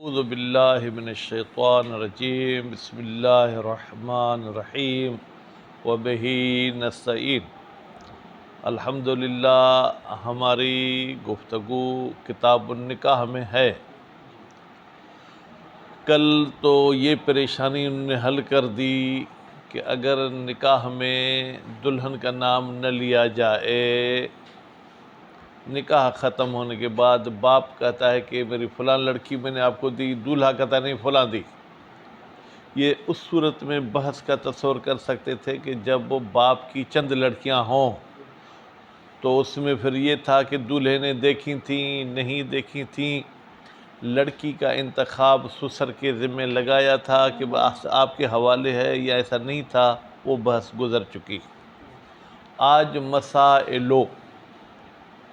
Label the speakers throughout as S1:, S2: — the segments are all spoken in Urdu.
S1: اعوذ باللہ من الشیطان الرجیم بسم اللہ الرحمن الرحیم وبہ نستعین۔ الحمدللہ ہماری گفتگو کتاب النکاح میں ہے۔ کل تو یہ پریشانی انہوں نے حل کر دی کہ اگر نکاح میں دلہن کا نام نہ لیا جائے، نکاح ختم ہونے کے بعد باپ کہتا ہے کہ میری فلاں لڑکی میں نے آپ کو دی، دولہا کہتا نہیں فلاں دی۔ یہ اس صورت میں بحث کا تصور کر سکتے تھے کہ جب وہ باپ کی چند لڑکیاں ہوں، تو اس میں پھر یہ تھا کہ دولہے نے دیکھی تھیں نہیں دیکھی تھیں، لڑکی کا انتخاب سسر کے ذمہ لگایا تھا کہ آپ کے حوالے ہے یا ایسا نہیں تھا، وہ بحث گزر چکی۔ آج مسائلو،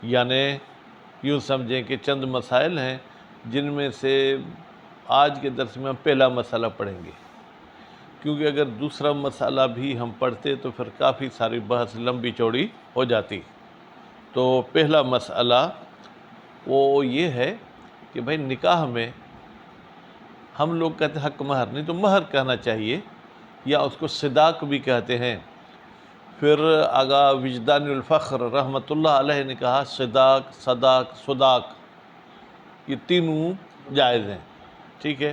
S1: یعنی یوں سمجھیں کہ چند مسائل ہیں جن میں سے آج کے درس میں ہم پہلا مسئلہ پڑھیں گے، کیونکہ اگر دوسرا مسئلہ بھی ہم پڑھتے تو پھر کافی ساری بحث لمبی چوڑی ہو جاتی۔ تو پہلا مسئلہ وہ یہ ہے کہ بھائی نکاح میں ہم لوگ کہتے ہیں حق مہر، نہیں تو مہر کہنا چاہیے، یا اس کو صداق بھی کہتے ہیں۔ پھر آگا وجدان الفخر رحمۃ اللہ علیہ نے کہا صداق، صداق، صداق یہ تینوں جائز ہیں، ٹھیک ہے۔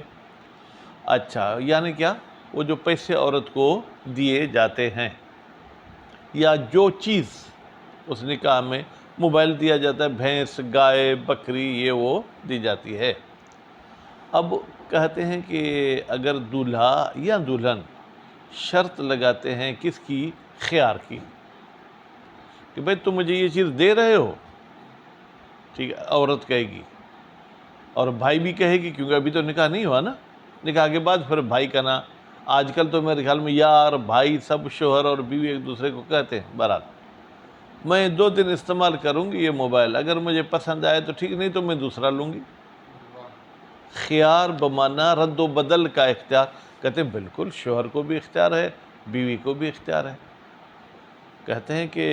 S1: اچھا، یعنی کیا؟ وہ جو پیسے عورت کو دیے جاتے ہیں، یا جو چیز اس نکاح میں موبائل دیا جاتا ہے، بھینس، گائے، بکری، یہ وہ دی جاتی ہے۔ اب کہتے ہیں کہ اگر دولہا یا دلہن شرط لگاتے ہیں کس کی؟ خیار کی، کہ بھئی تم مجھے یہ چیز دے رہے ہو، ٹھیک ہے، عورت کہے گی، اور بھائی بھی کہے گی، کیونکہ ابھی تو نکاح نہیں ہوا نا، نکاح کے بعد پھر بھائی کہنا۔ آج کل تو میرے خیال میں یار، بھائی سب شوہر اور بیوی ایک دوسرے کو کہتے ہیں، بہرحال میں 2 دن استعمال کروں گی یہ موبائل، اگر مجھے پسند آئے تو ٹھیک، نہیں تو میں دوسرا لوں گی۔ خیار بمانا رد و بدل کا اختیار، کہتے ہیں بالکل شوہر کو بھی اختیار ہے، بیوی کو بھی اختیار ہے۔ کہتے ہیں کہ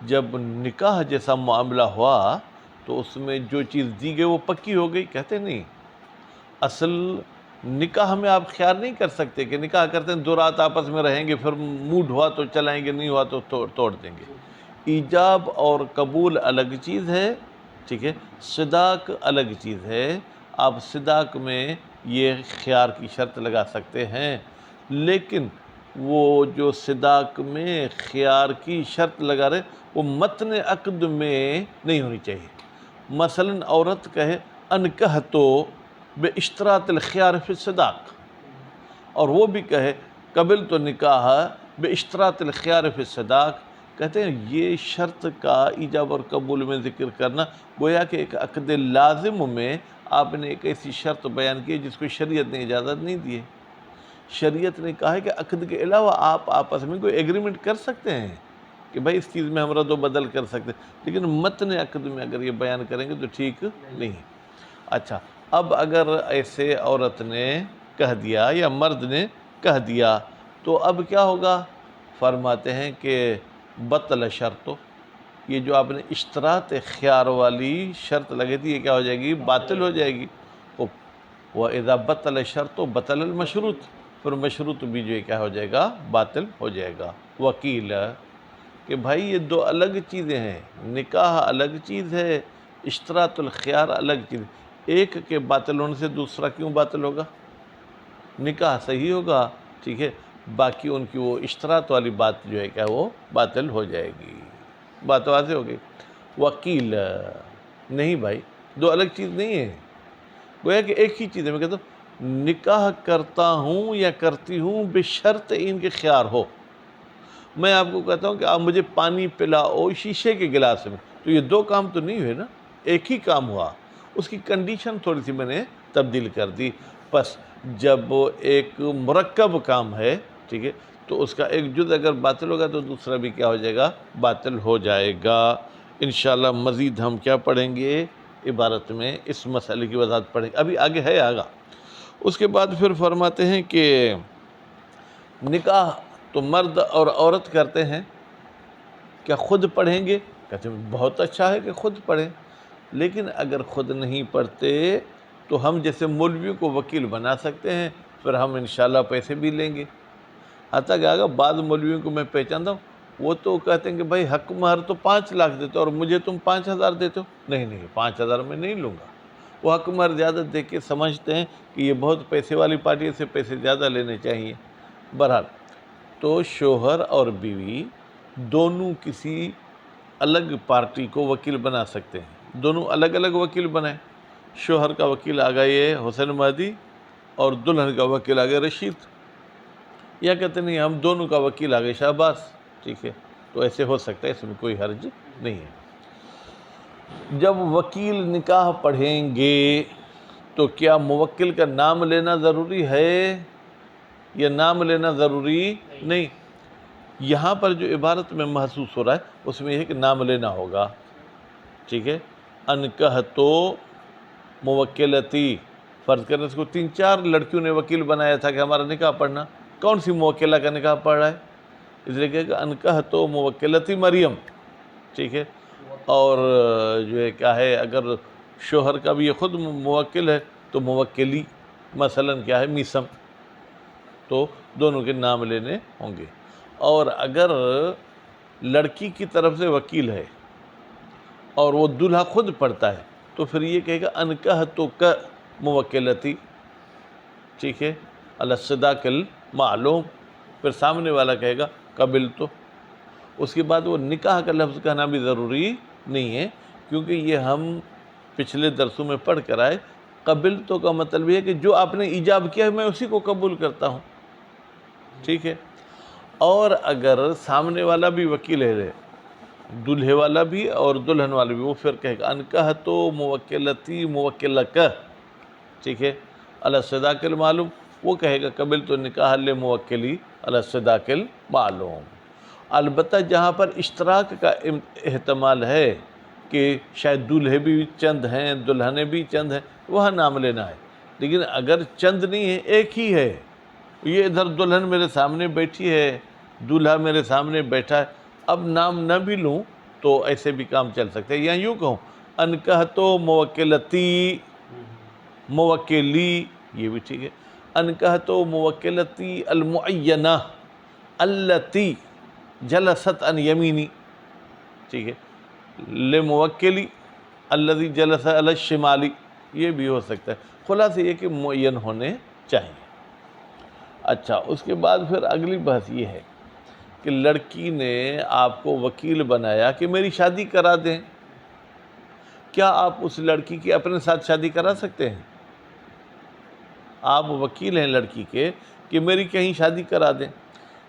S1: جب نکاح جیسا معاملہ ہوا تو اس میں جو چیز دی گئی وہ پکی ہو گئی۔ کہتے نہیں، اصل نکاح میں آپ خیار نہیں کر سکتے کہ نکاح کرتے ہیں 2 رات آپس میں رہیں گے، پھر موڈ ہوا تو چلائیں گے، نہیں ہوا تو توڑ دیں گے۔ ایجاب اور قبول الگ چیز ہے، ٹھیک ہے، صداق الگ چیز ہے۔ آپ صداق میں یہ خیار کی شرط لگا سکتے ہیں، لیکن وہ جو صداق میں خیار کی شرط لگا رہے وہ متن عقد میں نہیں ہونی چاہیے۔ مثلا عورت کہے انکحتو بے اشتراط الخیار فی الصداق، اور وہ بھی کہے قبلت نکاح بے اشتراط الخیار فی الصداق، کہتے ہیں یہ شرط کا ایجاب اور قبول میں ذکر کرنا گویا کہ ایک عقد لازم میں آپ نے ایک ایسی شرط بیان کی جس کو شریعت نے اجازت نہیں دی ہے۔ شریعت نے کہا ہے کہ عقد کے علاوہ آپ آپس میں کوئی ایگریمنٹ کر سکتے ہیں کہ بھائی اس چیز میں ہم رد و بدل کر سکتے ہیں، لیکن متن عقد میں اگر یہ بیان کریں گے تو ٹھیک نہیں۔ اچھا، اب اگر ایسے عورت نے کہہ دیا یا مرد نے کہہ دیا تو اب کیا ہوگا؟ فرماتے ہیں کہ بطل شرطو، یہ جو آپ نے اشتراط خیار والی شرط لگی تھی یہ کیا ہو جائے گی؟ باطل ہو جائے گی۔ وَإِذَا بَطَلَ شَرْطُ بَطَلَ الْمَشْرُوط، پھر مشروط بھی جو کیا ہو جائے گا؟ باطل ہو جائے گا۔ وکیل کہ بھائی یہ 2 الگ چیزیں ہیں، نکاح الگ چیز ہے، اشتراط الخیار الگ چیز ہے، ایک کے باطل ہونے سے دوسرا کیوں باطل ہوگا؟ نکاح صحیح ہوگا، ٹھیک ہے، باقی ان کی وہ اشتراط والی بات جو ہے کیا وہ باطل ہو جائے گی۔ بات واضح ہو گئی؟ وکیل نہیں بھائی، 2 الگ چیز نہیں ہے، گویا کہ ایک ہی چیز ہے۔ میں کہتا ہوں نکاح کرتا ہوں یا کرتی ہوں بشرط ان کے خیار ہو۔ میں آپ کو کہتا ہوں کہ آپ مجھے پانی پلاؤ شیشے کے گلاس میں، تو یہ 2 کام تو نہیں ہوئے نا، ایک ہی کام ہوا، اس کی کنڈیشن تھوڑی سی میں نے تبدیل کر دی۔ بس جب ایک مرکب کام ہے، ٹھیک ہے، تو اس کا ایک جز اگر باطل ہوگا تو دوسرا بھی کیا ہو جائے گا؟ باطل ہو جائے گا۔ انشاءاللہ مزید ہم کیا پڑھیں گے؟ عبارت میں اس مسئلے کی وضاحت پڑھیں گے، ابھی آگے ہے آگا۔ اس کے بعد پھر فرماتے ہیں کہ نکاح تو مرد اور عورت کرتے ہیں، کیا خود پڑھیں گے؟ کہتے ہیں بہت اچھا ہے کہ خود پڑھیں، لیکن اگر خود نہیں پڑھتے تو ہم جیسے مولویوں کو وکیل بنا سکتے ہیں، پھر ہم انشاءاللہ پیسے بھی لیں گے۔ حتیٰ کہ اگر بعض مولویوں کو میں پہچانتا ہوں، وہ تو کہتے ہیں کہ بھائی حق مہر تو 5 لاکھ دیتے ہو اور مجھے تم 5,000 دیتے ہو۔ نہیں 5,000 میں نہیں لوں گا۔ وہ حق مہر زیادہ دے کے سمجھتے ہیں کہ یہ بہت پیسے والی پارٹی سے پیسے زیادہ لینے چاہیے۔ بہرحال تو شوہر اور بیوی دونوں کسی الگ پارٹی کو وکیل بنا سکتے ہیں، دونوں الگ الگ وکیل بنائیں۔ شوہر کا وکیل آ گیا یہ حسین مہدی اور دلہن کا وکیل آ گیا رشید، یا کہتے نہیں ہم دونوں کا وکیل آ گئے شہباز، ٹھیک ہے، تو ایسے ہو سکتا ہے، اس میں کوئی حرج نہیں ہے۔ جب وکیل نکاح پڑھیں گے تو کیا موکل کا نام لینا ضروری ہے یا نام لینا ضروری نہیں؟ یہاں پر جو عبارت میں محسوس ہو رہا ہے اس میں یہ ہے کہ نام لینا ہوگا، ٹھیک ہے۔ انکحتو موکلتی، فرض کرنے اس کو 3-4 لڑکیوں نے وکیل بنایا تھا کہ ہمارا نکاح پڑھنا، کون سی موکلہ کا نکاح پڑھ رہا ہے؟ اس لیے کہ انکحتو موکلتی مریم، ٹھیک ہے۔ اور جو ہے کیا ہے، اگر شوہر کا بھی یہ خود موکل ہے تو موکلی مثلا کیا ہے میسم، تو دونوں کے نام لینے ہوں گے۔ اور اگر لڑکی کی طرف سے وکیل ہے اور وہ دلہا خود پڑھتا ہے تو پھر یہ کہے گا انکحتو کا موکلتی، ٹھیک ہے، علی الصداق المعلوم، پھر سامنے والا کہے گا قبل تو۔ اس کے بعد وہ نکاح کا لفظ کہنا بھی ضروری نہیں ہے، کیونکہ یہ ہم پچھلے درسوں میں پڑھ کر آئے، قبل تو کا مطلب یہ ہے کہ جو آپ نے ایجاب کیا ہے میں اسی کو قبول کرتا ہوں، ٹھیک ہے۔ اور اگر سامنے والا بھی وکیل ہے، دلہے والا بھی اور دلہن والا بھی، وہ پھر کہے گا انکحتو موکلتی موکلک، ٹھیک ہے، علی الصداق المعلوم، وہ کہے گا قبل تو نکاح لموکلی علی الصداق المعلوم۔ البتہ جہاں پر اشتراک کا احتمال ہے کہ شاید دلہے بھی چند ہیں دلہنیں بھی چند ہیں، وہاں نام لینا ہے۔ لیکن اگر چند نہیں ہے، ایک ہی ہے، یہ ادھر دلہن میرے سامنے بیٹھی ہے، دلہا میرے سامنے بیٹھا ہے، اب نام نہ بھی لوں تو ایسے بھی کام چل سکتے ہیں۔ یا یوں کہوں انکحتو موکلتی موکلی، یہ بھی ٹھیک ہے، انکحتو موکلتی المعینہ التی جلست عن یمینی، ٹھیک ہے، لموکلی الذی جلس علی الشمالی، یہ بھی ہو سکتا ہے۔ خلاصہ یہ کہ معین ہونے چاہیے۔ اچھا، اس کے بعد پھر اگلی بحث یہ ہے کہ لڑکی نے آپ کو وکیل بنایا کہ میری شادی کرا دیں، کیا آپ اس لڑکی کی اپنے ساتھ شادی کرا سکتے ہیں؟ آپ وکیل ہیں لڑکی کے کہ میری کہیں شادی کرا دیں،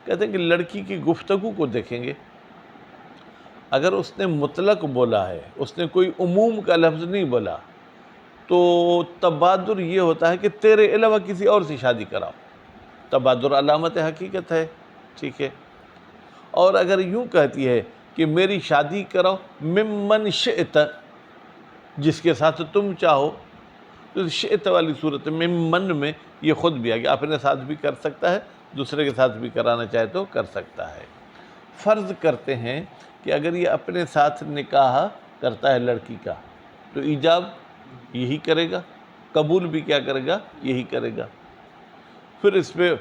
S1: کہتے ہیں کہ لڑکی کی گفتگو کو دیکھیں گے۔ اگر اس نے مطلق بولا ہے، اس نے کوئی عموم کا لفظ نہیں بولا، تو تبادر یہ ہوتا ہے کہ تیرے علاوہ کسی اور سے شادی کراؤ، تبادر علامت حقیقت ہے، ٹھیک ہے۔ اور اگر یوں کہتی ہے کہ میری شادی کراؤ ممن شئت، جس کے ساتھ تم چاہو، تو شئت والی صورت ممن میں یہ خود بھی آگیا، اپنے ساتھ بھی کر سکتا ہے، دوسرے کے ساتھ بھی کرانا چاہے تو کر سکتا ہے۔ فرض کرتے ہیں کہ اگر یہ اپنے ساتھ نکاح کرتا ہے لڑکی کا تو ایجاب یہی کرے گا، قبول بھی کیا کرے گا، یہی کرے گا۔ پھر اس پہ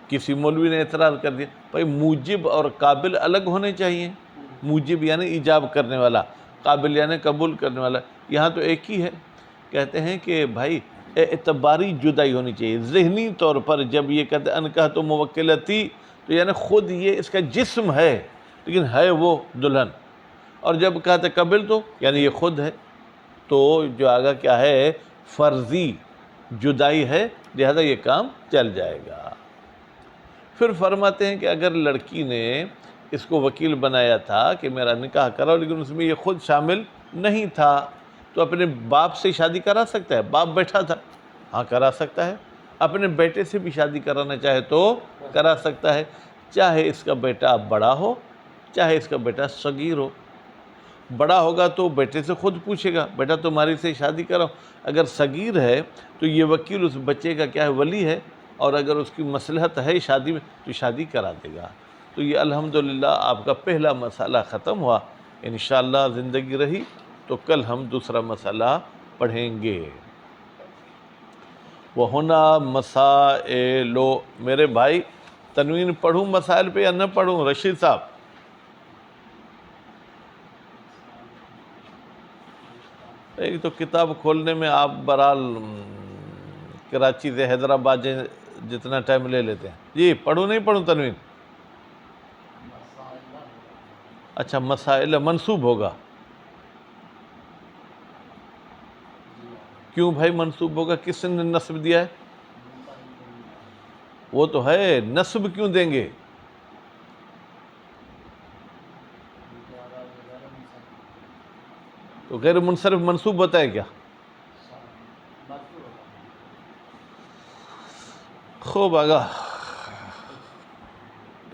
S1: کسی مولوی نے اعتراض کر دیا، بھائی موجب اور قابل الگ ہونے چاہیے، موجب یعنی ایجاب کرنے والا، قابل یعنی قبول کرنے والا، یہاں تو ایک ہی ہے۔ کہتے ہیں کہ بھائی اعتباری جدائی ہونی چاہیے۔ ذہنی طور پر جب یہ کہتے ہیں انکحتو موکلتی، تو یعنی خود یہ اس کا جسم ہے لیکن ہے وہ دلہن، اور جب کہتے قبل تو یعنی یہ خود ہے، تو جو آگا کیا ہے، فرضی جدائی ہے، لہذا یہ کام چل جائے گا۔ پھر فرماتے ہیں کہ اگر لڑکی نے اس کو وکیل بنایا تھا کہ میرا نکاح کراؤ، لیکن اس میں یہ خود شامل نہیں تھا، تو اپنے باپ سے شادی کرا سکتا ہے؟ باپ بیٹھا تھا، ہاں کرا سکتا ہے۔ اپنے بیٹے سے بھی شادی کرانا چاہے تو کرا سکتا ہے، چاہے اس کا بیٹا بڑا ہو چاہے اس کا بیٹا صغیر ہو۔ بڑا ہوگا تو بیٹے سے خود پوچھے گا بیٹا تمہاری سے شادی کراؤ، اگر صغیر ہے تو یہ وکیل اس بچے کا کیا ہے، ولی ہے، اور اگر اس کی مصلحت ہے شادی میں تو شادی کرا دے گا۔ تو یہ الحمدللہ آپ کا پہلا مسئلہ ختم ہوا۔ انشاءاللہ زندگی رہی تو کل ہم دوسرا مسئلہ پڑھیں گے۔ وہنا مسائل، میرے بھائی تنوین پڑھوں مسائل پہ یا نہ پڑھوں رشید صاحب؟ ایک تو کتاب کھولنے میں آپ برحال کراچی سے حیدرآباد جتنا ٹائم لے لیتے ہیں. جی پڑھوں نہیں پڑھوں تنوین؟ اچھا مسائل منسوب ہوگا. کیوں بھائی منسوب ہوگا؟ کس نے نصب دیا ہے؟ وہ تو ہے، نصب کیوں دیں گے؟ تو غیر منصرف منسوب ہوتا ہے کیا؟ خوب آگاہ،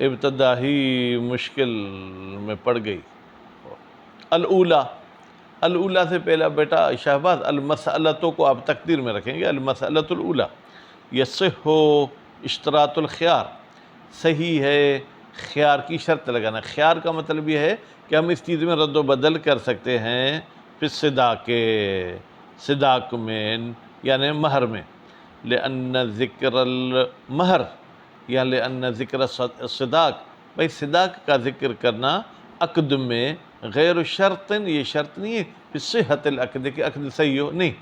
S1: ابتدا ہی مشکل میں پڑ گئی. الاولا، الاولا سے پہلا بیٹا شہباز المسألتوں کو آپ تقدیر میں رکھیں گے. المسألۃ الاولا یصح اشتراط الخیار، صحیح ہے خیار کی شرط لگانا. خیار کا مطلب یہ ہے کہ ہم اس چیز میں رد و بدل کر سکتے ہیں فی الصداق، صداق میں یعنی مہر میں. لأن ذکر المہر یا لأن ذکر الصداق، بھائی صداق کا ذکر کرنا عقد میں غیر شرط، یہ شرط نہیں ہے فی صحت العقد کہ عقد صحیح ہو، نہیں.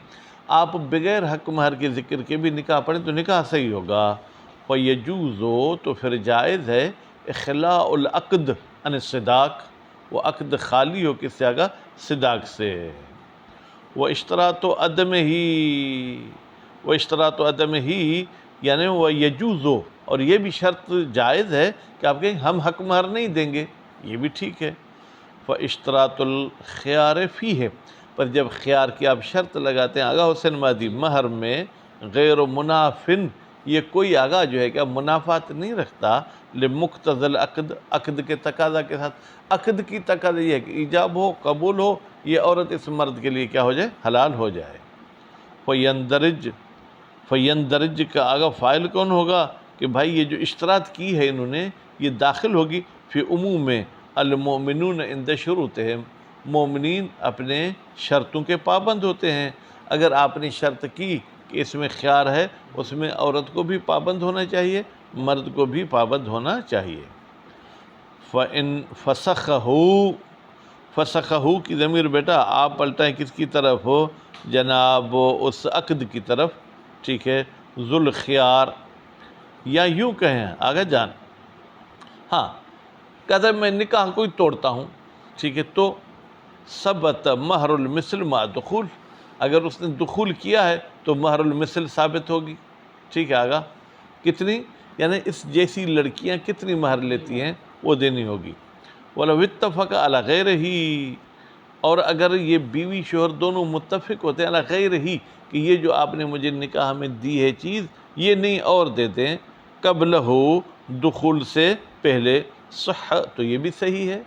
S1: آپ بغیر حق مہر کے ذکر کے بھی نکاح پڑھیں تو نکاح صحیح ہوگا. فَيَجُوزُ، تو پھر جائز ہے اخلاء العقد عن الصداق، وہ عقد خالی ہو کس سے آگا؟ صداق سے. وَاشْتِرَاطُ عَدَمِهِ، وَاشْتِرَاطُ عَدَمِهِ یعنی وَيَجُوزُ، اور یہ بھی شرط جائز ہے کہ آپ کہیں ہم حق مہر نہیں دیں گے، یہ بھی ٹھیک ہے. فَاشْتِرَاطُ الْخِيَارِ فِيهِ، پر جب خیار کی آپ شرط لگاتے ہیں آگاہ حسین مہدی مہر میں، غیر منافن، یہ کوئی آگاہ جو ہے کہ منافات نہیں رکھتا لمقتضی العقد، عقد کے تقاضا کے ساتھ. عقد کی تقاضا یہ ہے کہ ایجاب ہو، قبول ہو، یہ عورت اس مرد کے لیے کیا ہو جائے؟ حلال ہو جائے. فَيَنْدَرِجْ، فَيَنْدَرِجْ کا آگاہ فائل کون ہوگا کہ بھائی یہ جو اشتراط کی ہے انہوں نے، یہ داخل ہوگی فی عموم میں المؤمنون عند شروطہم، مومنین اپنے شرطوں کے پابند ہوتے ہیں. اگر آپ نے شرط کی کہ اس میں خیار ہے، اس میں عورت کو بھی پابند ہونا چاہیے، مرد کو بھی پابند ہونا چاہیے. فَإِن فَسَخَهُ، فَسَخَهُ کی ضمیر بیٹا آپ پلٹائیں کس کی طرف ہو؟ جناب اس عقد کی طرف، ٹھیک ہے، ذو الخیار. یا یوں کہیں آگے جان، ہاں کہتا ہے میں نکاح کوئی توڑتا ہوں، ٹھیک ہے، تو ثبت مہر المثل مع دخول، اگر اس نے دخول کیا ہے تو مہر المثل ثابت ہوگی. ٹھیک ہے آگا کتنی، یعنی اس جیسی لڑکیاں کتنی مہر لیتی ہیں وہ دینی ہوگی. وَلَوْ اتَّفَقَ عَلَى غَيْرِهِ، اور اگر یہ بیوی شوہر دونوں متفق ہوتے ہیں علی غیر ہی کہ یہ جو آپ نے مجھے نکاح میں دی ہے چیز یہ نہیں اور دے دیں، قبلہ دخول سے پہلے، صح، تو یہ بھی صحیح ہے.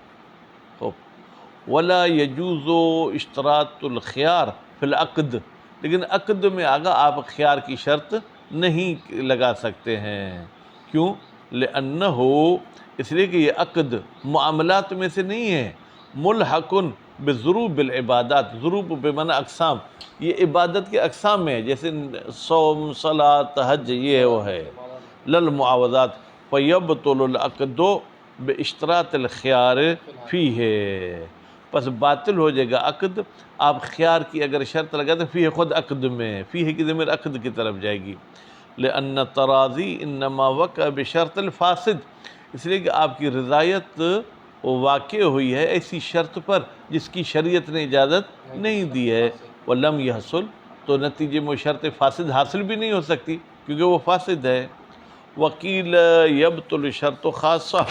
S1: ولا يجوز اشتراط الخيار فی العقد، لیکن عقد میں آگا آپ خیار کی شرط نہیں لگا سکتے ہیں. کیوں؟ لأنہ، اس لیے کہ یہ عقد معاملات میں سے نہیں ہے. ملحق بضروب العبادات، ضروب بمعنی اقسام، یہ عبادت کے اقسام میں ہے، جیسے صوم، صلاۃ، حج، یہ وہ ہے. للمعاوضات، فیبطل العقد باشتراط الخیار فیہ، پس باطل ہو جائے گا عقد آپ خیار کی اگر شرط لگاتے ہیں فیہ، خود عقد میں، فیہ کی ضمیر عقد کی طرف جائے گی. لأن التراضی انما وقع بشرط الفاسد، اس لیے کہ آپ کی رضایت واقع ہوئی ہے ایسی شرط پر جس کی شریعت نے اجازت نہیں دی ہے. ولم یحصل، تو نتیجے میں شرط فاسد حاصل بھی نہیں ہو سکتی کیونکہ وہ فاسد ہے. وکیل یبطل شرط خاصہ،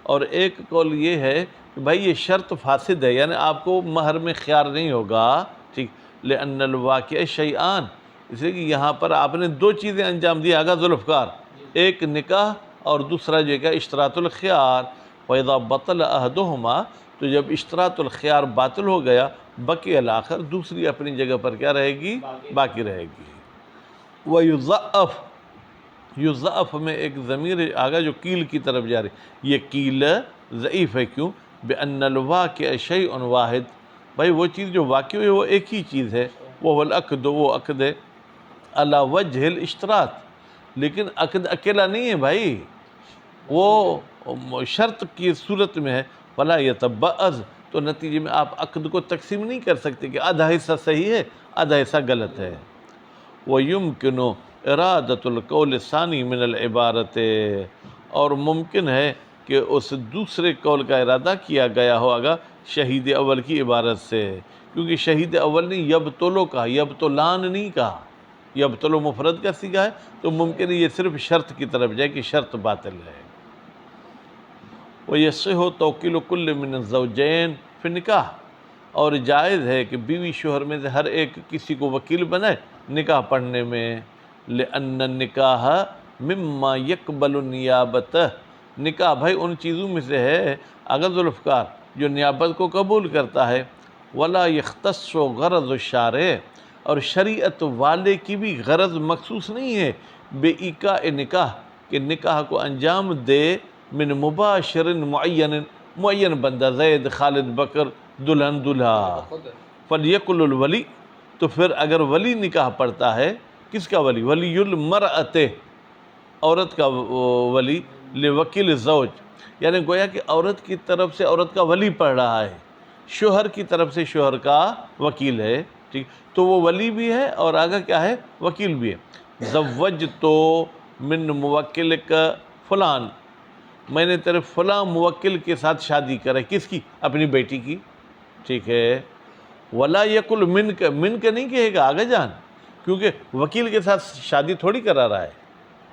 S1: اور ایک قول یہ ہے کہ بھائی یہ شرط فاسد ہے، یعنی آپ کو مہر میں خیار نہیں ہوگا. ٹھیک، لأن الواقع شیئان، اس لیے کہ یہاں پر آپ نے دو چیزیں انجام دی آگا ذوالفقار، ایک نکاح اور دوسرا جو ہے اشتراط الخیار. فَإِذَا بَطَلَ أَحَدُهُمَا، تو جب اشتراط الخیار باطل ہو گیا، بقی الآخر، دوسری اپنی جگہ پر کیا رہے گی؟ باقی رہے گی. وَيُضَعَّف، یضعف میں ایک ضمیر آگا جو کیل کی طرف جا رہی، یہ کیل ضعیف ہے. کیوں؟ بأن الواقع شیء واحد، بھائی وہ چیز جو واقع ہوئی وہ ایک ہی چیز ہے، وہ العقد، وہ عقد ہے. علی وجہ الاشتراط، لیکن عقد اکیلا نہیں ہے بھائی، وہ شرط کی صورت میں ہے، فلا یتبعض، تو نتیجے میں آپ عقد کو تقسیم نہیں کر سکتے کہ آدھا حصہ صحیح ہے آدھا حصہ غلط ہے۔ وَيُمْكِنُ إِرَادَةُ الْقَوْلِ الثَّانِي مِنَ الْعِبَارَةِ، اور ممکن ہے کہ اس دوسرے قول کا ارادہ کیا گیا ہوگا شہید اول کی عبارت سے، کیونکہ شہید اول نے یبطلو کہا، یبطلان نہیں کہا، یبطلو مفرد کا صیغہ ہے، تو ممکن ہے یہ صرف شرط کی طرف جائے کہ شرط باطل ہے۔ وَيَصِحُ تَوْكِيلُ كُلِّ مِنَ الزَّوْجَيْنِ فِي النِّكَاحِ، اور جائز ہے کہ بیوی شوہر میں سے ہر ایک کسی کو وکیل بنائے نکاح پڑھنے میں، لِأَنَّ النِّكَاحَ مِمَّا يَقْبَلُ النِّيَابَةَ، نکاح بھائی ان چیزوں میں سے ہے اگر ذوالفقار جو نیابت کو قبول کرتا ہے، وَلَا يَخْتَصُّ غَرَضُ الشَّارِعِ، اور شریعت والے کی بھی غرض مخصوص نہیں ہے بے ایقاء نکاح، کہ نکاح کو انجام دے من مباشر معین بندہ، زید، خالد، بکر، دلہن، دلہا، فلیقل الولی، تو پھر اگر ولی نکاح پڑھتا ہے، کس کا ولی؟ ولی المرأۃ، عورت کا ولی، لوکیل الزوج، یعنی گویا کہ عورت کی طرف سے عورت کا ولی پڑھ رہا ہے، شوہر کی طرف سے شوہر کا وکیل ہے، ٹھیک، تو وہ ولی بھی ہے اور آگے کیا ہے؟ وکیل بھی ہے۔ زوجتو من موکلک فلان، میں نے تیرے فلاں موکل کے ساتھ شادی کرے، کس کی؟ اپنی بیٹی کی، ٹھیک ہے۔ ولا یقل منک، منک نہیں کہے گا آگے جان، کیونکہ وکیل کے ساتھ شادی تھوڑی کرا رہا ہے،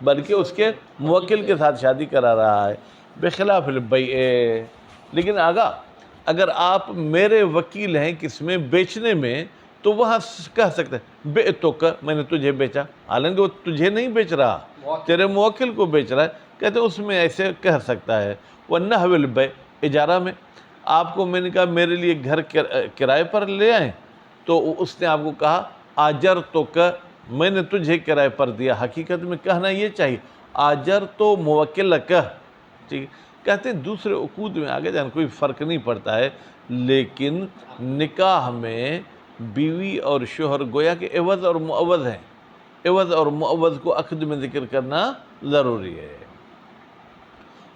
S1: بلکہ اس کے موکل کے ساتھ شادی کرا رہا ہے، بخلاف البیع۔ لیکن آگا اگر آپ میرے وکیل ہیں کس میں؟ بیچنے میں، تو وہاں کہہ سکتے ہیں بعتک، میں نے تجھے بیچا، حالانکہ وہ تجھے نہیں بیچ رہا، تیرے موکل کو بیچ رہا ہے، کہتے ہیں اس میں ایسے کہہ سکتا ہے۔ وَالنَّحْوِ الْبَيْعِ، اجارہ میں آپ کو میں نے کہا میرے لیے گھر کرائے پر لے آئیں، تو اس نے آپ کو کہا آجر تو میں نے تجھے کرائے پر دیا، حقیقت میں کہنا یہ چاہیے آجر تو موکل کا، ٹھیک، کہتے ہیں دوسرے عقود میں آگے جان کوئی فرق نہیں پڑتا ہے، لیکن نکاح میں بیوی اور شوہر گویا کہ عوض اور معوض ہیں، عوض اور معوض کو عقد میں ذکر کرنا ضروری ہے۔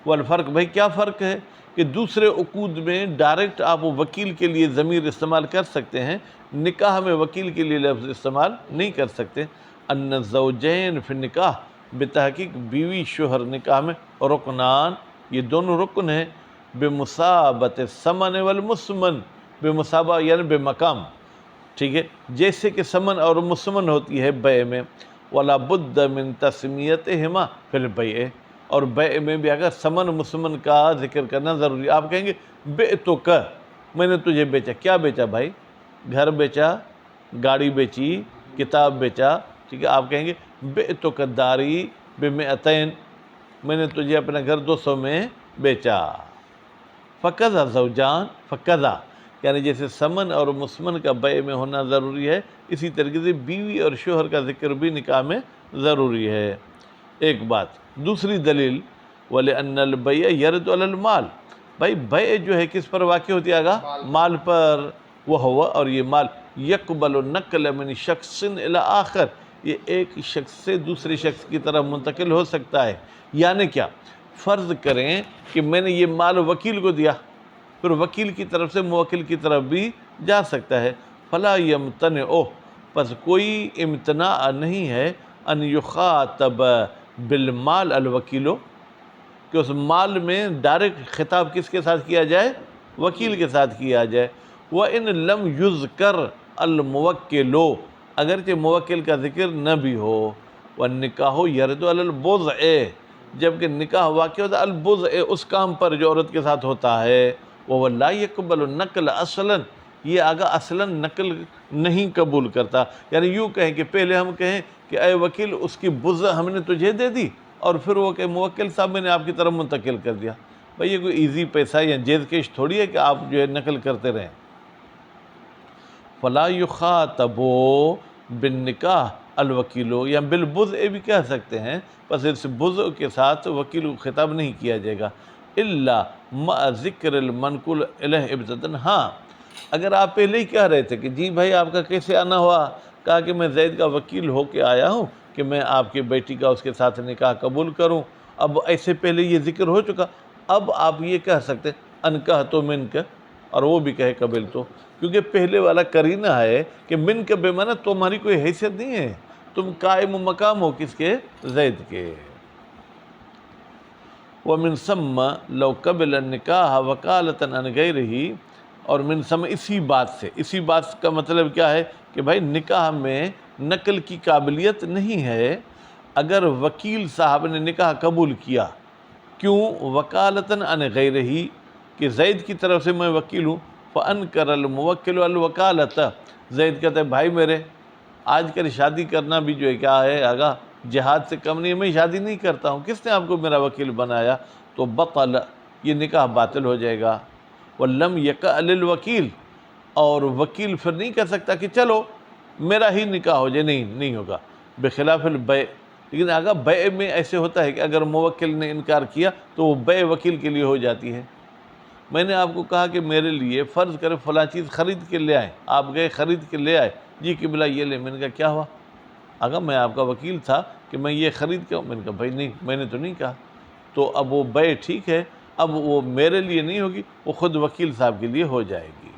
S1: والفرق، بھائی کیا فرق ہے؟ کہ دوسرے عقود میں ڈائریکٹ آپ وکیل کے لیے ضمیر استعمال کر سکتے ہیں، نکاح میں وکیل کے لیے لفظ استعمال نہیں کر سکتے۔ ان الزوجین فی النکاح، بتحقیق بیوی شوہر نکاح میں رکنان، یہ دونوں رکن ہیں، بمثابۃ الثمن والمسمن، بمثابہ یعنی بے مقام، ٹھیک ہے، جیسے کہ ثمن اور مسمن ہوتی ہے بیع میں، ولا بد من تسمیتہما فی البیع، اور بیع میں بھی اگر ثمن مسمن کا ذکر کرنا ضروری ہے۔ آپ کہیں گے بعتک، میں نے تجھے بیچا، کیا بیچا بھائی؟ گھر بیچا، گاڑی بیچی، کتاب بیچا، ٹھیک ہے، آپ کہیں گے بعتک داری ب200، میں نے تجھے اپنا گھر 200 میں بیچا۔ فقضا زوجان، فقضا یعنی جیسے ثمن اور مسمن کا بیع میں ہونا ضروری ہے، اسی طریقے سے بیوی اور شوہر کا ذکر بھی نکاح میں ضروری ہے۔ ایک بات، دوسری دلیل وَلِأَنَّ الْبَيْعَ يَرِدُ عَلَى الْمَالِ، بھائی بیع جو ہے کس پر واقع ہوتی ہے آگا؟ مال پر، وہ اور یہ مال يَقْبَلُ النَّقْلَ مِنْ شَخْصٍ إِلَى آخر، یہ ایک شخص سے دوسرے شخص کی طرف منتقل ہو سکتا ہے، یعنی کیا؟ فرض کریں کہ میں نے یہ مال وکیل کو دیا، پھر وکیل کی طرف سے موکل کی طرف بھی جا سکتا ہے، فلا یمتنع، پس کوئی امتناع نہیں ہے، ان یخاطب بالمال الوکیل، کہ اس مال میں ڈائریکٹ خطاب کس کے ساتھ کیا جائے؟ وکیل کے ساتھ کیا جائے۔ وَإِن لَمْ يُذْكَرْ الْمُوَكِّلُ، اگرچہ موکل کا ذکر نہ بھی ہو، وَالنِّكَاحُ يَرِدُ عَلَى الْبُضْعِ، جبکہ نکاح واقع ہوتا ہے البضع، اس کام پر جو عورت کے ساتھ ہوتا ہے، وَهُوَ لَا يَقْبَلُ النَّقْلَ اصلاً، یہ آگا اصلاً نقل نہیں قبول کرتا، یعنی یوں کہیں کہ پہلے ہم کہیں کہ اے وکیل اس کی بضع ہم نے تجھے دے دی، اور پھر وہ کہ موکل صاحب میں نے آپ کی طرف منتقل کر دیا، بھئی یہ کوئی ایزی پیسہ یا جیز کیش تھوڑی ہے کہ آپ جو ہے نقل کرتے رہیں۔ فَلَا يُخَاطَبُ بِالنِّكَاحِ الوکیل، یا بالبضع بھی کہہ سکتے ہیں، پس اس بضع کے ساتھ وکیل کو خطاب نہیں کیا جائے گا، الا مع ذکر المنقول الیہ ابتداءً، ہاں اگر آپ پہلے ہی کہہ رہے تھے کہ جی بھائی آپ کا کیسے آنا ہوا، کہا کہ میں زید کا وکیل ہو کے آیا ہوں کہ میں آپ کی بیٹی کا اس کے ساتھ نکاح قبول کروں. اب ایسے پہلے یہ ذکر ہو چکا، اب آپ یہ کہہ سکتے انکہ تو من کا، اور وہ بھی کہے قبل تو، کیونکہ پہلے والا کرینہ ہے کہ من کا بے معنی تمہاری کوئی حیثیت نہیں ہے، تم قائم و مقام ہو کس کے؟ زید کے. وَمِن ثَمَّ لَوْ قَبِلَ النِّكَاحَ وَكَالَةً عَنْ غَيْرِهِ، اور من ثم اسی بات کا مطلب کیا ہے کہ بھائی نکاح میں نقل کی قابلیت نہیں ہے اگر وکیل صاحب نے نکاح قبول کیا. کیوں؟ وکالتاً عن غیرہ، کہ زید کی طرف سے میں وکیل ہوں. فَأَنْكَرَ الْمُوَكِّلُ الْوَكَالَةَ، زید کہتا ہے بھائی میرے آج کل شادی کرنا بھی جو ہے کیا ہے آگا جہاد سے کم نہیں ہے، میں شادی نہیں کرتا ہوں، کس نے آپ کو میرا وکیل بنایا؟ تو بطل، یہ نکاح باطل ہو جائے گا. وَلَمْ يَقَعْ لِلْوَكِيلِ، اور وکیل پھر نہیں کہہ سکتا کہ چلو میرا ہی نکاح ہو جائے، نہیں ہوگا. بخلاف البیع، لیکن آگا بیع میں ایسے ہوتا ہے کہ اگر موکل نے انکار کیا تو وہ بیع وکیل کے لیے ہو جاتی ہے. میں نے آپ کو کہا کہ میرے لیے فرض کرے فلاں چیز خرید کے لے آئیں، آپ گئے خرید کے لے آئے، جی قبلہ یہ لے. میں نے کہا کیا ہوا؟ آگا میں آپ کا وکیل تھا کہ میں یہ خرید کے ہوں. میں نے کہا بھائی نہیں، میں نے تو نہیں کہا. تو اب وہ بیع ٹھیک ہے، اب وہ میرے لیے نہیں ہوگی، وہ خود وکیل صاحب کے لیے ہو جائے گی.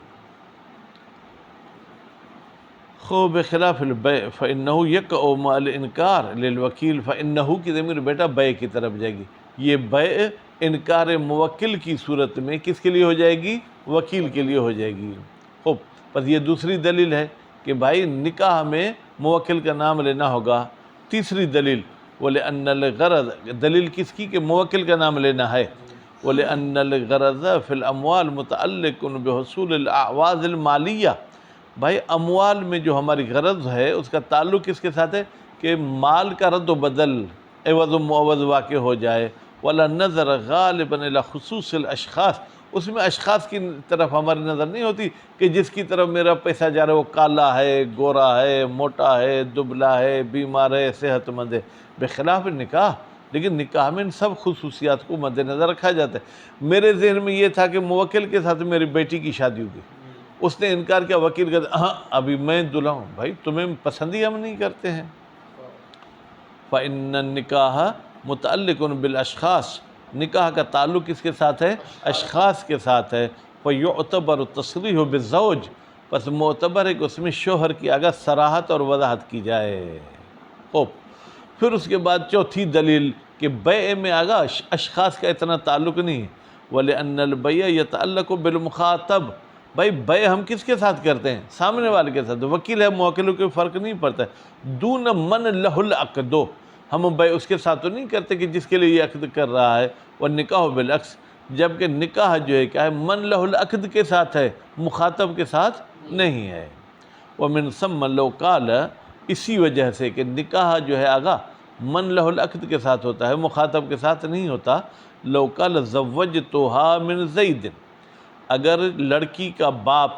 S1: خو بخلاف البیع فإنه يقع مع الانکار للوکیل، فإنه کی ضمیر بیٹا بیع کی طرف جائے گی. یہ بیع انکار موکل کی صورت میں کس کے لیے ہو جائے گی؟ وکیل کے لیے ہو جائے گی. خوب، بس یہ دوسری دلیل ہے کہ بھائی نکاح میں موکل کا نام لینا ہوگا. تیسری دلیل وَلِأَنَّ الْغَرَضَ، دلیل کس کی کہ موکل کا نام لینا ہے. وَلِأَنَّ الْغَرَضَ فِي الْأَمْوَالِ مُتَعَلِّقٌ بِحُصُولِ الْأَعْوَاضِ الْمَالِيَّةِ، بھائی اموال میں جو ہماری غرض ہے اس کا تعلق کس کے ساتھ ہے کہ مال کا رد و بدل، عوض و معوض واقع ہو جائے. وَلَا نَظَرَ غَالِبًا إِلَى خُصُوصِ الْأَشْخَاصِ، اس میں اشخاص کی طرف ہماری نظر نہیں ہوتی کہ جس کی طرف میرا پیسہ جا رہا ہے وہ کالا ہے، گورا ہے، موٹا ہے، دبلا ہے، بیمار ہے، صحت مند ہے. بخلاف نکاح، لیکن نکاح میں ان سب خصوصیات کو مد نظر رکھا جاتا ہے. میرے ذہن میں یہ تھا کہ موکل کے ساتھ میری بیٹی کی شادی ہوگی، اس نے انکار کیا، وکیل کہتا ہاں ابھی میں دلہا ہوں. بھائی تمہیں پسند ہی ہم نہیں کرتے ہیں. فَإِنَّ النِّكَاحَ مُتَعَلِّقٌ بِالْأَشْخَاصِ، نکاح کا تعلق کس کے ساتھ ہے؟ اشخاص کے ساتھ ہے. فَيُعْتَبَرُ التَّصْرِيحُ بِالزَّوْجِ، پس معتبر ہے کہ اس میں شوہر کی آگاہ صراحت اور وضاحت کی جائے. خوب، پھر اس کے بعد چوتھی دلیل کہ بیع میں آگاہ اشخاص کا اتنا تعلق نہیں ہے. وَلِأَنَّ الْبَيْعَ يَتَعَلَّقُ بِالْمُخَاطَب، بھائی بیع ہم کس کے ساتھ کرتے ہیں؟ سامنے والے کے ساتھ. وکیل ہے موکل کوئی فرق نہیں پڑتا ہے. دون من لہ العقد، ہم بیع اس کے ساتھ تو نہیں کرتے کہ جس کے لیے یہ عقد کر رہا ہے. والنکاح بالعکس، جبکہ نکاح جو ہے کیا ہے من لہ العقد کے ساتھ ہے، مخاطب کے ساتھ نہیں ہے. ومن ثم لو قال، اسی وجہ سے کہ نکاح جو ہے آگا من لہ العقد کے ساتھ ہوتا ہے، مخاطب کے ساتھ نہیں ہوتا. لو قال زوجتها من زید، اگر لڑکی کا باپ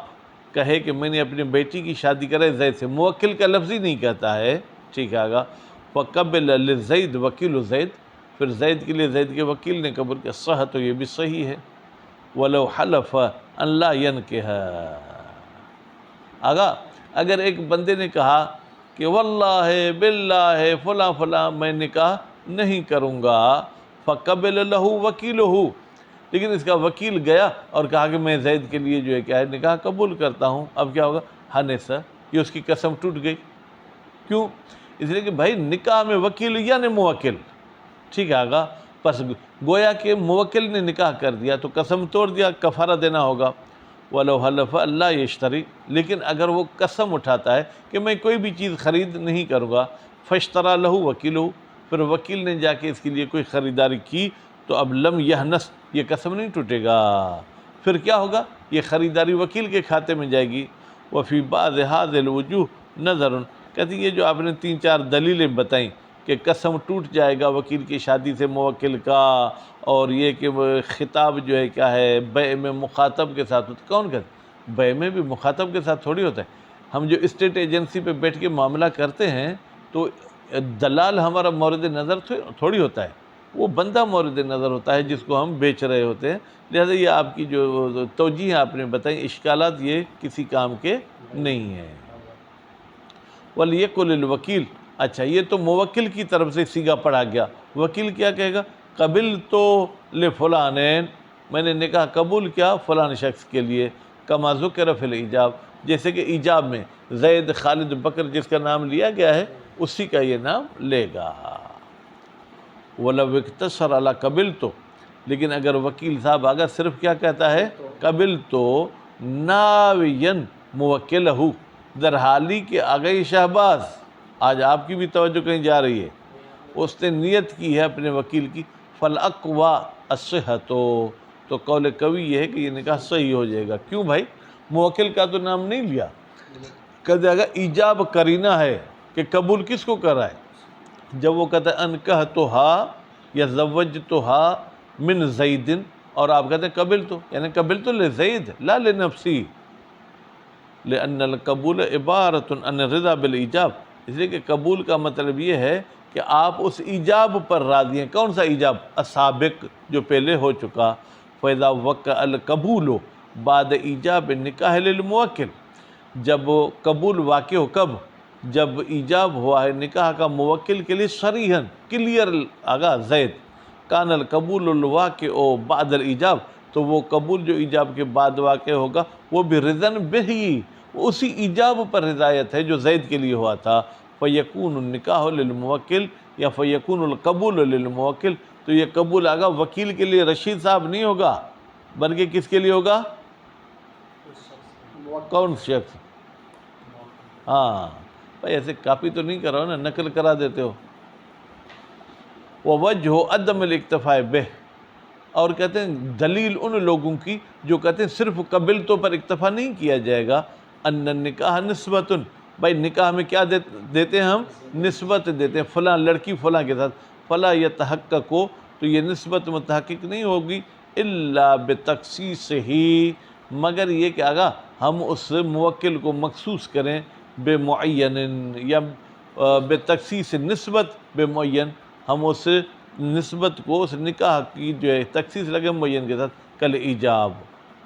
S1: کہے کہ میں نے اپنی بیٹی کی شادی کرے زید سے، موکل کا لفظ ہی نہیں کہتا ہے، ٹھیک ہے آگا. فقبل لزید وکیل زید، پھر زید کے لیے زید کے وکیل نے قبول کیا. صح، تو یہ بھی صحیح ہے. ولو حلف ان لا ينکح، آگا اگر ایک بندے نے کہا کہ واللہ باللہ فلاں فلاں میں نکاح نہیں کروں گا. فقبل لہ وکیلہ، لیکن اس کا وکیل گیا اور کہا کہ میں زید کے لیے جو ہے کیا ہے نکاح قبول کرتا ہوں. اب کیا ہوگا؟ حنث، یہ اس کی قسم ٹوٹ گئی. کیوں؟ اس لیے کہ بھائی نکاح میں وکیل یعنی موکل، ٹھیک ہے آگا. پس گویا کہ موکل نے نکاح کر دیا تو قسم توڑ دیا، کفارہ دینا ہوگا. وَلَوْ حَلَفَ أَلَّا يَشْتَرِي، لیکن اگر وہ قسم اٹھاتا ہے کہ میں کوئی بھی چیز خرید نہیں کروں گا. فَاشْتَرَى لَهُ وَكِيلُهُ، پھر وکیل نے جا کے اس کے لیے کوئی خریداری کی تو اب لم یحنث، یہ قسم نہیں ٹوٹے گا. پھر کیا ہوگا؟ یہ خریداری وکیل کے کھاتے میں جائے گی. وفی بعض هذه الوجوه نظر، کہتی ہیں یہ جو آپ نے 3-4 دلیلیں بتائیں کہ قسم ٹوٹ جائے گا وکیل کی شادی سے موکل کا، اور یہ کہ خطاب جو ہے کیا ہے بیع میں مخاطب کے ساتھ ہوتا. کون کہتا ہے؟ بیع میں بھی مخاطب کے ساتھ تھوڑی ہوتا ہے. ہم جو اسٹیٹ ایجنسی پہ بیٹھ کے معاملہ کرتے ہیں تو دلال ہمارا مورد نظر تھوڑی ہوتا ہے، وہ بندہ مورد نظر ہوتا ہے جس کو ہم بیچ رہے ہوتے ہیں. لہذا یہ آپ کی جو توجیہ آپ نے بتائی اشکالات یہ کسی کام کے نہیں ہیں. ولیکن الوکیل، اچھا یہ تو موکل کی طرف سے سیگا پڑھا گیا، وکیل کیا کہے گا؟ قبلت لفلانین، میں نے نکاح قبول کیا فلان شخص کے لیے، کما ذکر فی الایجاب، جیسے کہ ایجاب میں زید خالد بکر جس کا نام لیا گیا ہے اسی کا یہ نام لے گا۔ وَلَوْ اقْتَصَرَ عَلَىٰ قَبِلْتُ، لیکن اگر وکیل صاحب اگر صرف کیا کہتا ہے قبلتُ ناویًا موکلہ، در حالی کہ آگئی شہباز، آج آپ کی بھی توجہ کہیں جا رہی ہے، اس نے نیت کی ہے اپنے وکیل کی، فَالْأَقْوَى الصِّحَّةُ، تو قول قوی یہ ہے کہ یہ نکاح صحیح ہو جائے گا۔ کیوں بھائی؟ موکل کا تو نام نہیں لیا، کہتے اگر ایجاب کرینہ ہے کہ قبول کس کو کرائے، جب وہ کہتا ہے انکحتھا یا زوجتھا من زید، اور آپ کہتے ہیں قبلتو، یعنی قبلتو لزید لا لنفسی، لأن القبول عبارت عن الرضا بالایجاب، اس لیے کہ قبول کا مطلب یہ ہے کہ آپ اس ایجاب پر راضی ہیں۔ کون سا ایجاب؟ السابق، جو پہلے ہو چکا۔ فَإِذَا وَقَعَ الْقَبُولُ بعد ایجاب النکاح للموکل، جب قبول واقع ہو، کب؟ جب ایجاب ہوا ہے نکاح کا موکل کے لیے صریحاً کلیئر، آگا زید، کان القبول الواقع بعد الایجاب، تو وہ قبول جو ایجاب کے بعد واقع ہوگا وہ بھی رضاً بہی، اسی ایجاب پر رضایت ہے جو زید کے لیے ہوا تھا۔ فیکون النکاح للموکل یا فیکون القبول للموکل، تو یہ قبول آگا وکیل کے لیے رشید صاحب نہیں ہوگا، بلکہ کس کے لیے ہوگا؟ کون شخص؟ ہاں بھائی ایسے کاپی تو نہیں کرو نا، نقل کرا دیتے ہو۔ ووجہ عدم الاکتفاء بہ، اور کہتے ہیں دلیل ان لوگوں کی جو کہتے ہیں صرف قبلتوں پر اکتفا نہیں کیا جائے گا، ان النکاح نسبۃ، بھائی نکاح میں کیا دیتے ہیں ہم؟ نسبت دیتے ہیں، فلاں لڑکی فلاں کے ساتھ، فلا یتحقق، تو یہ نسبت متحقق نہیں ہوگی الا بتخصیص ہی، مگر یہ کہ آگا ہم اس موکل کو مخصوص کریں بے معین، یا بتخصیص نسبت بے معین، ہم اس نسبت کو اس نکاح کی جو ہے تخصیص لگے معین کے ساتھ، کل ایجاب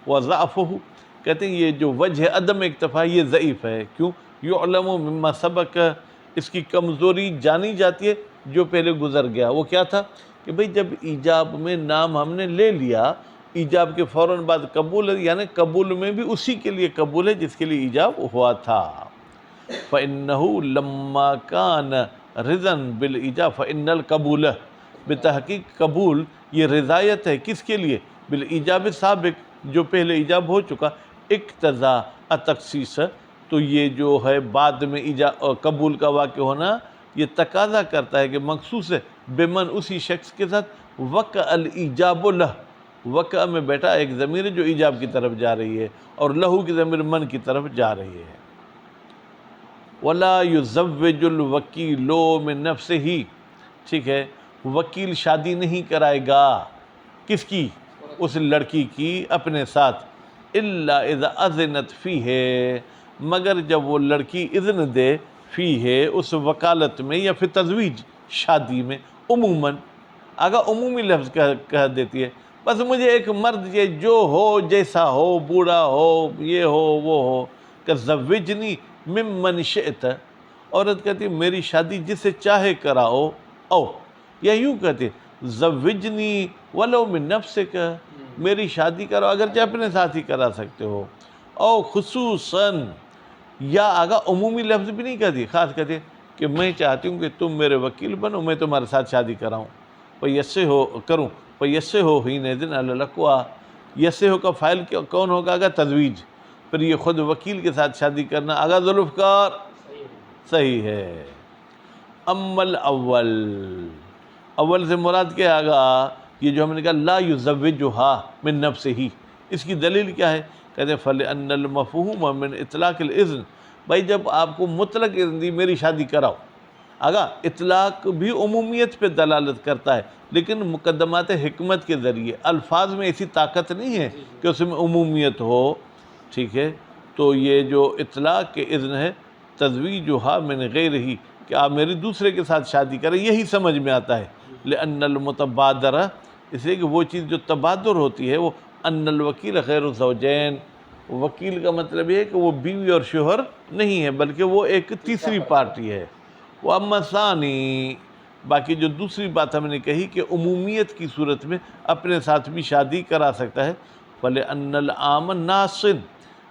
S1: وضعفہ، کہتے ہیں یہ جو وجہ عدم اکتفا یہ ضعیف ہے۔ کیوں؟ یعلم مما سبق، اس کی کمزوری جانی جاتی ہے جو پہلے گزر گیا۔ وہ کیا تھا کہ بھئی جب ایجاب میں نام ہم نے لے لیا، ایجاب کے فوراً بعد قبول ہے، یعنی قبول میں بھی اسی کے لیے قبول ہے جس کے لیے ایجاب ہوا تھا۔ فَإِنَّهُ لَمَّا كَانَ رِضًا بِالْإِجَابِ فَإِنَّ الْقَبُولَ، بتحقیق قبول یہ رضایت ہے کس کے لیے؟ بالایجاب سابق، جو پہلے ایجاب ہو چکا، اقتضا التخصیص، تو یہ جو ہے بعد میں قبول کا واقع ہونا یہ تقاضا کرتا ہے کہ مخصوص ہے بمن، اسی شخص کے ساتھ، وقع الایجاب لہ، وقع میں بیٹا ایک ضمیر ہے جو ایجاب کی طرف جا رہی ہے، اور لہو کی ضمیر من کی طرف جا رہی ہے۔ وَلَا يُزَوِّجُ الْوَكِيلُ مِن نَفْسِهِ، ٹھیک ہے، وکیل شادی نہیں کرائے گا کس کی؟ اس لڑکی کی اپنے ساتھ، الا اذا اذنت فیہ، مگر جب وہ لڑکی اذن دے فیہ، اس وکالت میں یا پھر تزویج شادی میں، عموماً اگر عمومی لفظ کہہ دیتی ہے، بس مجھے ایک مرد یہ جو ہو، جیسا ہو، بوڑھا ہو، یہ ہو وہ ہو، کہ زوجنی ممن شئت، عورت کہتی ہے میری شادی جس سے چاہے کراؤ، او یا یوں کہتے زوجنی ولو من نفسک، میری شادی کرو اگرچہ اپنے ساتھ ہی کرا سکتے ہو، او خصوصاً، یا آگا عمومی لفظ بھی نہیں کہتی، خاص کہتی کہ میں چاہتی ہوں کہ تم میرے وکیل بنو، میں تمہارے ساتھ شادی کراؤں، یسے ہو کروں، یسے ہو حین اذن علی الاقویٰ، یسے ہو کا فاعل کون ہوگا؟ آگا تزویج، پھر یہ خود وکیل کے ساتھ شادی کرنا، آگا ذوالفقار صحیح ہے۔ اما الاول، اول سے مراد کیا آگا؟ یہ جو ہم نے کہا لا یزوجھا من نفسہ، اس کی دلیل کیا ہے؟ کہتے ہیں فلأن المفہوم من اطلاق الاذن، بھائی جب آپ کو مطلق اذن دی میری شادی کراؤ، آگا اطلاق بھی عمومیت پہ دلالت کرتا ہے، لیکن مقدمات حکمت کے ذریعے، الفاظ میں ایسی طاقت نہیں ہے کہ اس میں عمومیت ہو، ٹھیک ہے، تو یہ جو اطلاق کے اذن ہے، تزویجھا من غیرہ، کہ آپ میری دوسرے کے ساتھ شادی کریں، یہی سمجھ میں آتا ہے، لأن المتبادرہ، اس لیے کہ وہ چیز جو تبادر ہوتی ہے وہ ان الوکیل غیر الزوجین، وکیل کا مطلب یہ ہے کہ وہ بیوی اور شوہر نہیں ہے بلکہ وہ ایک تیسری پارٹی ہے۔ وَأَمَّا ثَانِي، باقی جو دوسری بات ہم نے کہی کہ عمومیت کی صورت میں اپنے ساتھ بھی شادی کرا سکتا ہے، فَلِأَنَّ الْعَامَ نَاسٍ،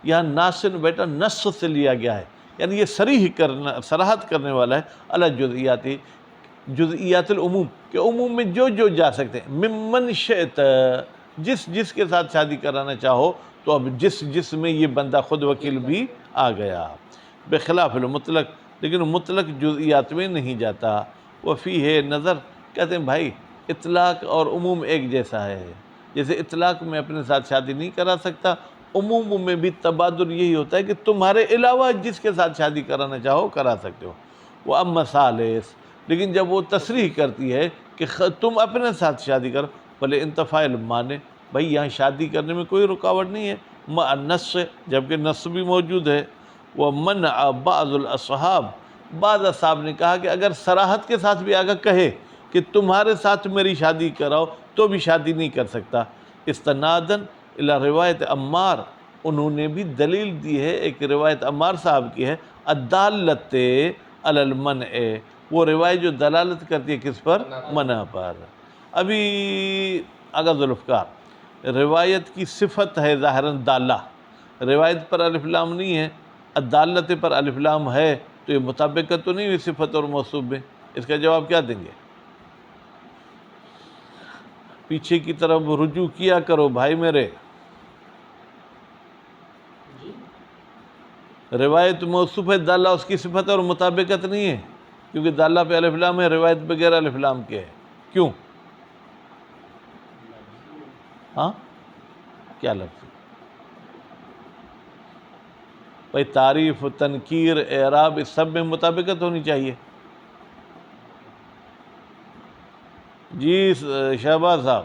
S1: یہاں ناسن بیٹا نص سے لیا گیا ہے، یعنی یہ صراحت کرنے والا ہے علی جزئیات العموم، کہ عموم میں جو جا سکتے ہیں، ممن شئت، جس کے ساتھ شادی کرانا چاہو، تو اب جس میں یہ بندہ خود وکیل بھی آ گیا، بخلاف المطلق، لیکن مطلق جزئیات میں نہیں جاتا۔ وفی ہے نظر، کہتے ہیں بھائی اطلاق اور عموم ایک جیسا ہے، جیسے اطلاق میں اپنے ساتھ شادی نہیں کرا سکتا، عموم میں بھی تبادل یہی ہوتا ہے کہ تمہارے علاوہ جس کے ساتھ شادی کرانا چاہو کرا سکتے ہو۔ وہ اما ثالث، لیکن جب وہ تصریح کرتی ہے کہ تم اپنے ساتھ شادی کرو، بھلے انتفاع المانے، بھائی یہاں شادی کرنے میں کوئی رکاوٹ نہیں ہے، مع النص، جبکہ نص بھی موجود ہے۔ ومنع بعض الاصحاب، بعض اصحاب نے کہا کہ اگر صراحت کے ساتھ بھی آگا کہے کہ تمہارے ساتھ میری شادی کراؤ تو بھی شادی نہیں کر سکتا، استناداً الی روایت عمار، انہوں نے بھی دلیل دی ہے، ایک روایت عمار صاحب کی ہے، الدالت علی المنع، وہ روایت جو دلالت کرتی ہے کس پر؟ منع پر۔ ابھی آگا ذوالفقار، روایت کی صفت ہے ظاہراً دالہ، روایت پر الف لام نہیں ہے، الدالت پر الف لام ہے، تو یہ مطابقت تو نہیں ہوئی صفت اور موصوف میں، اس کا جواب کیا دیں گے؟ پیچھے کی طرف رجوع کیا کرو بھائی میرے، روایت موصوف ہے، دالہ اس کی صفت اور مطابقت نہیں ہے، کیونکہ دالہ پہ الف لام ہے، روایت بغیر الف لام کے ہے، کیوں؟ ہاں کیا لفظ؟ بھائی تعریف، تنکیر، اعراب، اس سب میں مطابقت ہونی چاہیے۔ جی شہباز صاحب،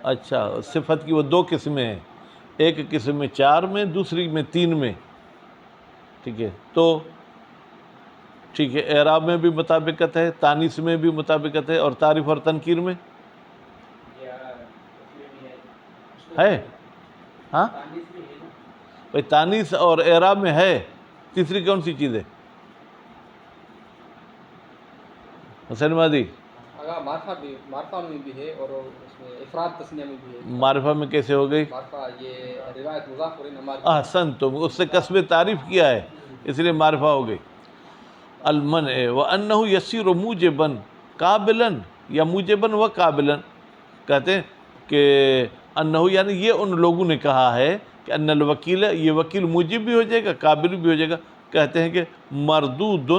S1: اچھا صفت کی وہ دو قسمیں ہیں، ایک قسم میں 4 میں، دوسری میں 3 میں، ٹھیک ہے، تو ٹھیک ہے، اعراب میں بھی مطابقت ہے، تانیث میں بھی مطابقت ہے، اور تعریف اور تنکیر میں ہے؟ ہاں بھائی تانیث اور اعراب میں ہے، تیسری کون سی چیز ہے؟ حسین مہدی،
S2: معرفہ میں بھی ہے اور اس میں افراد تثنیہ میں بھی ہے۔
S1: معرفہ میں کیسے ہو گئی؟
S2: معرفہ یہ روایت مضاف اور ہماری
S1: احسن، تو اس سے کسب تعریف کیا ہے اس لیے معرفہ ہو گئی۔ المنع وانہ یسیر موجبا قابلا، یا موجبا و قابلا، کہتے ہیں کہ انہ یعنی یہ ان لوگوں نے کہا ہے کہ ان الوکیل، یہ وکیل موجب بھی ہو جائے گا، قابل بھی ہو جائے گا، کہتے ہیں کہ مردود،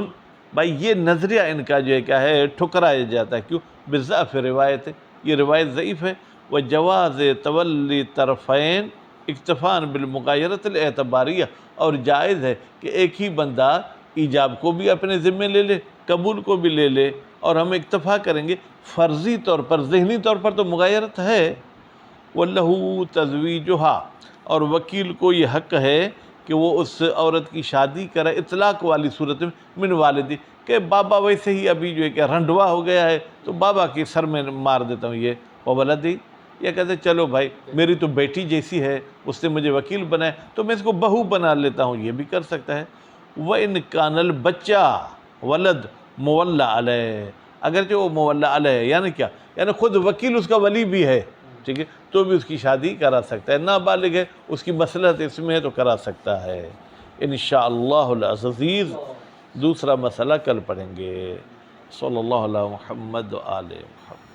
S1: بھائی یہ نظریہ ان کا جو ہے کیا ہے، ٹھکرایا جاتا ہے، کیوں؟ بضعف روایت، یہ روایت ضعیف ہے، وجواز تولی طرفین اکتفاء بالمغایرۃ الاعتباریہ، اور جائز ہے کہ ایک ہی بندہ ایجاب کو بھی اپنے ذمے لے لے، قبول کو بھی لے لے، اور ہم اکتفا کریں گے، فرضی طور پر، ذہنی طور پر تو مغایرت ہے۔ وَلَهُ تَزْوِيجُهَا، اور وکیل کو یہ حق ہے کہ وہ اس عورت کی شادی کرے اطلاق والی صورت میں، من والدی، کہ بابا ویسے ہی ابھی جو ہے کہ رنڈوا ہو گیا ہے تو بابا کے سر میں مار دیتا ہوں یہ، وَوَلَدِي، یہ کہتے چلو بھائی میری تو بیٹی جیسی ہے، اس نے مجھے وکیل بنایا تو میں اس کو بہو بنا لیتا ہوں، یہ بھی کر سکتا ہے۔ وَإِنْ كَانَ الْبَچَّہ ولد مولا علیہ، اگرچہ وہ مولا علیہ ہے، یعنی کیا؟ یعنی خود وکیل اس کا ولی بھی ہے، ٹھیک ہے، تو بھی اس کی شادی کرا سکتا ہے، نابالغ ہے، اس کی مصلحت اس میں ہے تو کرا سکتا ہے۔ انشاءاللہ العزیز دوسرا مسئلہ کل پڑھیں گے۔ صلی اللہ علیہ محمد و آل محمد۔